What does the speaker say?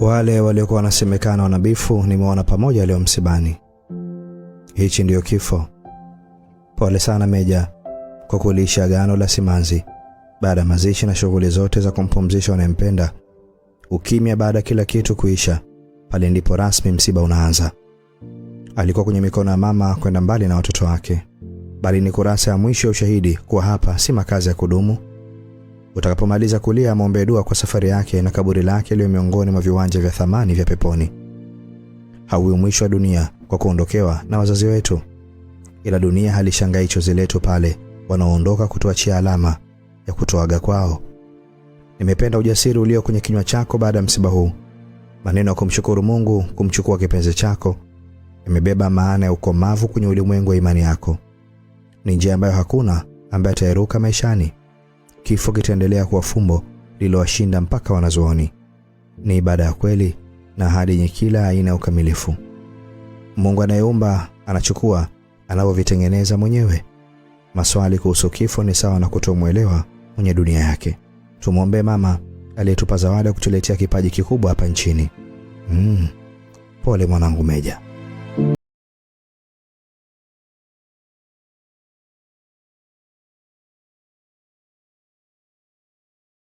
Wale waliokuwa wanasemekana wanabifu nimeona pamoja leo msibani. Hichi ndiyo kifo. Pole sana Meja kwa kulisha agano la simanzi. Baada ya mazishi na shughuli zote za kumpumzisha wanayempenda, ukimya baada kila kitu kuisha, pale ndipo rasmi msiba unaanza. Alikuwa kwenye mikono ya mama kwenda mbali na watoto wake, bali ni kurasa ya mwisho ya ushahidi kuwa hapa si makazi ya kudumu. Utakapomaliza kulia, muombe dua kwa safari yake na kaburi lake liwe miongoni mwa viwanja vya thamani vya peponi. Hauwi mwisho wa dunia kwa kuondokewa na wazazi wetu, ila dunia halishangai chozi letu pale wanaoondoka kutuachia alama ya kutoaga kwao. Nimependa ujasiri ulio kwenye kinywa chako baada ya msiba huu. Maneno ya kumshukuru Mungu kumchukua kipenzi chako imebeba maana ya ukomavu kwenye ulimwengu wa imani yako. Ni njia ambayo hakuna ambaye ataeruka maishani. Kifo kitaendelea kuwa fumbo lililowashinda mpaka wanazuoni. Ni ibada ya kweli na ahadi yenye kila aina ya ukamilifu. Mungu anayeumba anachukua anavyovitengeneza mwenyewe. Maswali kuhusu kifo ni sawa na kutomuelewa mwenye dunia yake. Tumwombe mama aliyetupa zawadi kutuletea kipaji kikubwa hapa nchini. Pole mwanangu Meja.